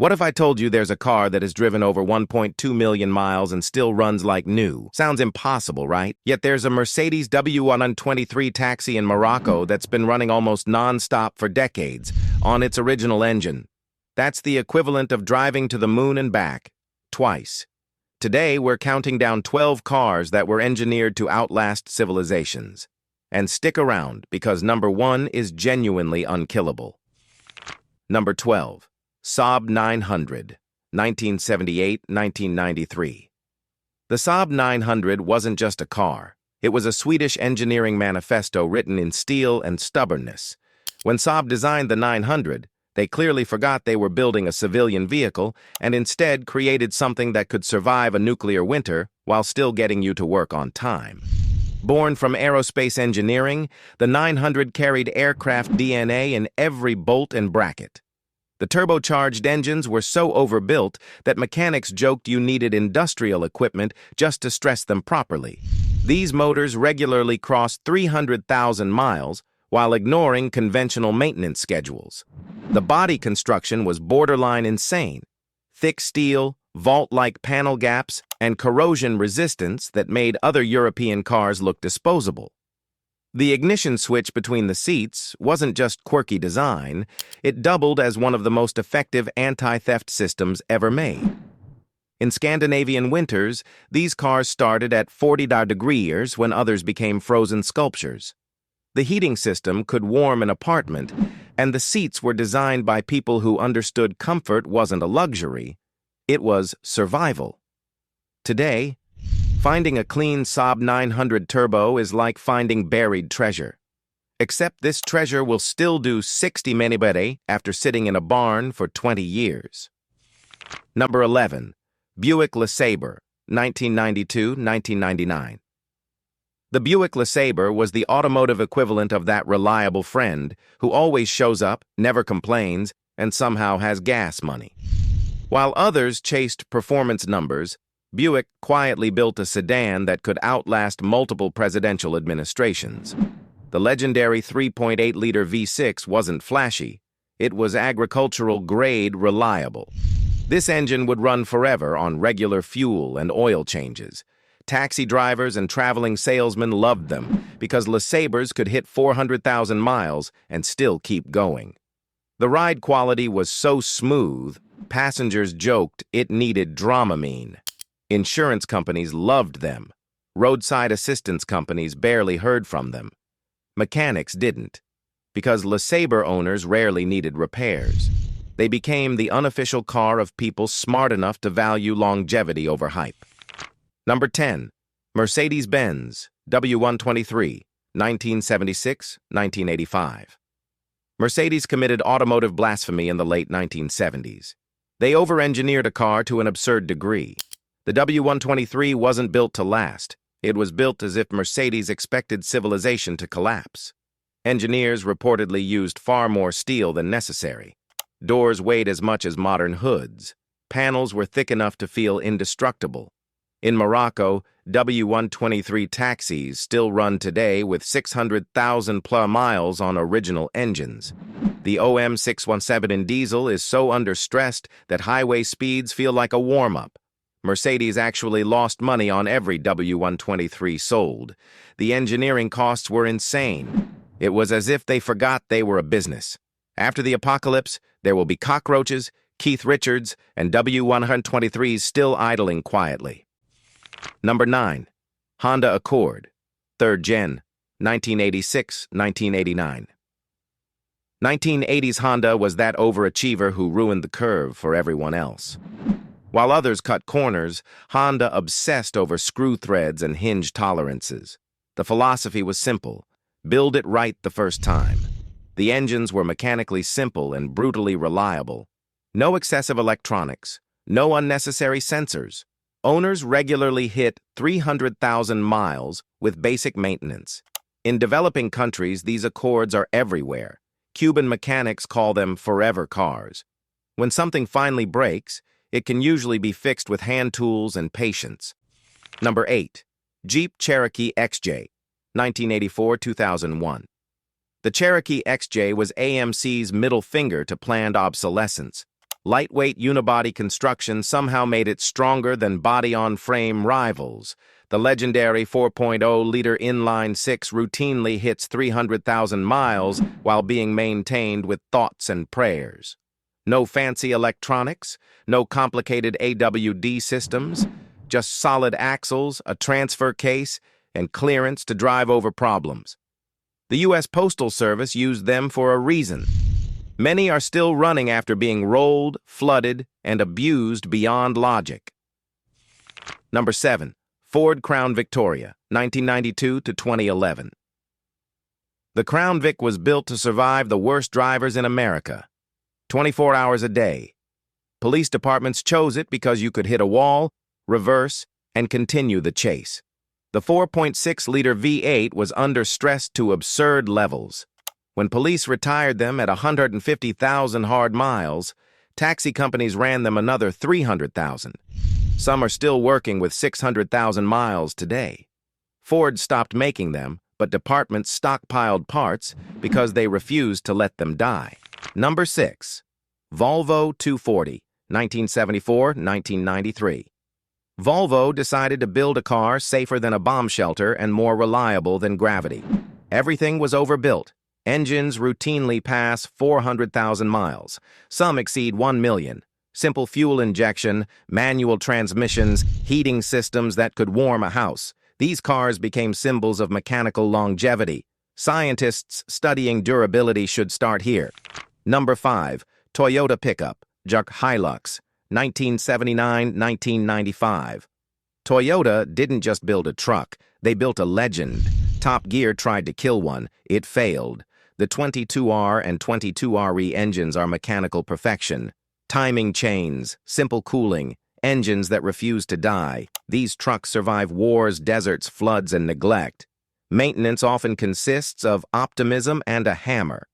What if I told you there's a car that has driven over 1.2 million miles and still runs like new? Sounds impossible, right? Yet there's a Mercedes W123 taxi in Morocco that's been running almost non-stop for decades on its original engine. That's the equivalent of driving to the moon and back, twice. Today, we're counting down 12 cars that were engineered to outlast civilizations. And stick around, because number 1 is genuinely unkillable. Number 12. Saab 900, 1978-1993. The Saab 900 wasn't just a car. It was a Swedish engineering manifesto written in steel and stubbornness. When Saab designed the 900, they clearly forgot they were building a civilian vehicle and instead created something that could survive a nuclear winter while still getting you to work on time. Born from aerospace engineering, the 900 carried aircraft DNA in every bolt and bracket. The turbocharged engines were so overbuilt that mechanics joked you needed industrial equipment just to stress them properly. These motors regularly crossed 300,000 miles while ignoring conventional maintenance schedules. The body construction was borderline insane. Thick steel, vault-like panel gaps, and corrosion resistance that made other European cars look disposable. The ignition switch between the seats wasn't just quirky design, it doubled as one of the most effective anti-theft systems ever made. In Scandinavian winters, these cars started at 40 degrees when others became frozen sculptures. The heating system could warm an apartment, and the seats were designed by people who understood comfort wasn't a luxury, it was survival. Today, finding a clean Saab 900 turbo is like finding buried treasure. Except this treasure will still do 60 menibere after sitting in a barn for 20 years. Number 11. Buick LeSabre, 1992-1999. The Buick LeSabre was the automotive equivalent of that reliable friend who always shows up, never complains, and somehow has gas money. While others chased performance numbers, Buick quietly built a sedan that could outlast multiple presidential administrations. The legendary 3.8-liter V6 wasn't flashy. It was agricultural-grade reliable. This engine would run forever on regular fuel and oil changes. Taxi drivers and traveling salesmen loved them because LeSabres could hit 400,000 miles and still keep going. The ride quality was so smooth, passengers joked it needed Dramamine. Insurance companies loved them. Roadside assistance companies barely heard from them. Mechanics didn't, because LeSabre owners rarely needed repairs. They became the unofficial car of people smart enough to value longevity over hype. Number 10. Mercedes-Benz W123, 1976-1985. Mercedes committed automotive blasphemy in the late 1970s. They over-engineered a car to an absurd degree. The W123 wasn't built to last. It was built as if Mercedes expected civilization to collapse. Engineers reportedly used far more steel than necessary. Doors weighed as much as modern hoods. Panels were thick enough to feel indestructible. In Morocco, W123 taxis still run today with 600,000+ miles on original engines. The OM617 in diesel is so understressed that highway speeds feel like a warm-up. Mercedes actually lost money on every W123 sold. The engineering costs were insane. It was as if they forgot they were a business. After the apocalypse, there will be cockroaches, Keith Richards, and W123s still idling quietly. Number 9. Honda Accord, 3rd Gen, 1986-1989. 1980s Honda was that overachiever who ruined the curve for everyone else. While others cut corners, Honda obsessed over screw threads and hinge tolerances. The philosophy was simple: build it right the first time. The engines were mechanically simple and brutally reliable. No excessive electronics, no unnecessary sensors. Owners regularly hit 300,000 miles with basic maintenance. In developing countries, these Accords are everywhere. Cuban mechanics call them forever cars. When something finally breaks, it can usually be fixed with hand tools and patience. Number 8. Jeep Cherokee XJ, 1984-2001. The Cherokee XJ was AMC's middle finger to planned obsolescence. Lightweight unibody construction somehow made it stronger than body-on-frame rivals. The legendary 4.0-liter inline-six routinely hits 300,000 miles while being maintained with thoughts and prayers. No fancy electronics, no complicated AWD systems, just solid axles, a transfer case, and clearance to drive over problems. The U.S. Postal Service used them for a reason. Many are still running after being rolled, flooded, and abused beyond logic. Number 7. Ford Crown Victoria, 1992 to 2011. The Crown Vic was built to survive the worst drivers in America. 24 hours a day. Police departments chose it because you could hit a wall, reverse, and continue the chase. The 4.6-liter V8 was under stress to absurd levels. When police retired them at 150,000 hard miles, taxi companies ran them another 300,000. Some are still working with 600,000 miles today. Ford stopped making them, but departments stockpiled parts because they refused to let them die. Number 6. Volvo 240, 1974-1993. Volvo decided to build a car safer than a bomb shelter and more reliable than gravity. Everything was overbuilt. Engines routinely pass 400,000 miles. Some exceed 1 million. Simple fuel injection, manual transmissions, heating systems that could warm a house. These cars became symbols of mechanical longevity. Scientists studying durability should start here. Number 5. Toyota Pickup, Juk Hilux, 1979-1995. Toyota didn't just build a truck, they built a legend. Top Gear tried to kill one. It failed. The 22R and 22RE engines are mechanical perfection. Timing chains, simple cooling, engines that refuse to die. These trucks survive wars, deserts, floods, and neglect. Maintenance often consists of optimism and a hammer.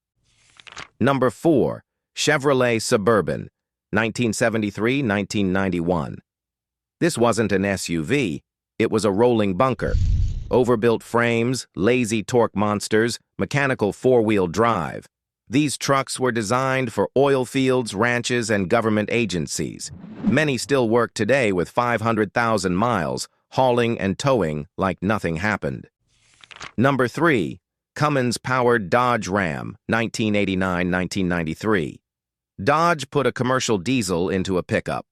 Number 4. Chevrolet Suburban, 1973-1991. This wasn't an SUV, it was a rolling bunker. Overbuilt frames, lazy torque monsters, mechanical four-wheel drive. These trucks were designed for oil fields, ranches, and government agencies. Many still work today with 500,000 miles, hauling and towing like nothing happened. Number 3. Cummins-powered Dodge Ram, 1989-1993. Dodge put a commercial diesel into a pickup.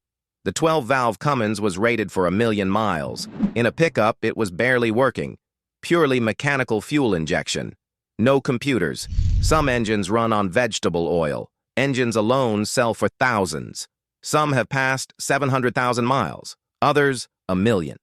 The 12-valve Cummins was rated for 1 million miles. In a pickup, it was barely working. Purely mechanical fuel injection. No computers. Some engines run on vegetable oil. Engines alone sell for thousands. Some have passed 700,000 miles. Others, 1 million.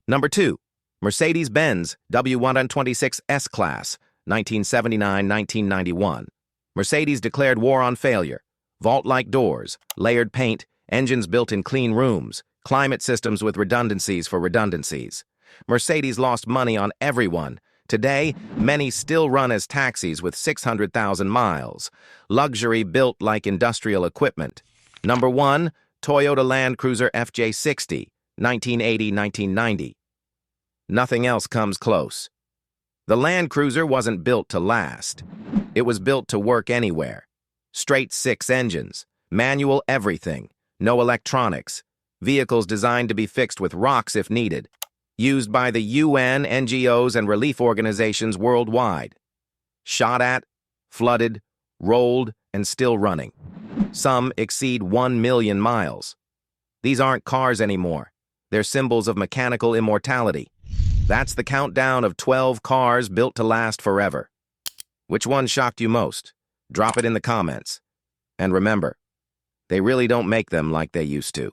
Number 2. Mercedes-Benz W126 S-Class, 1979-1991. Mercedes declared war on failure. Vault-like doors, layered paint, engines built in clean rooms, climate systems with redundancies for redundancies. Mercedes lost money on everyone. Today, many still run as taxis with 600,000 miles. Luxury built like industrial equipment. Number 1. Toyota Land Cruiser FJ60, 1980-1990. Nothing else comes close. The Land Cruiser wasn't built to last. It was built to work anywhere. Straight 6 engines, manual everything, no electronics. Vehicles designed to be fixed with rocks if needed. Used by the UN, NGOs, and relief organizations worldwide. Shot at, flooded, rolled, and still running. Some exceed 1 million miles. These aren't cars anymore. They're symbols of mechanical immortality. That's the countdown of 12 cars built to last forever. Which one shocked you most? Drop it in the comments. And remember, they really don't make them like they used to.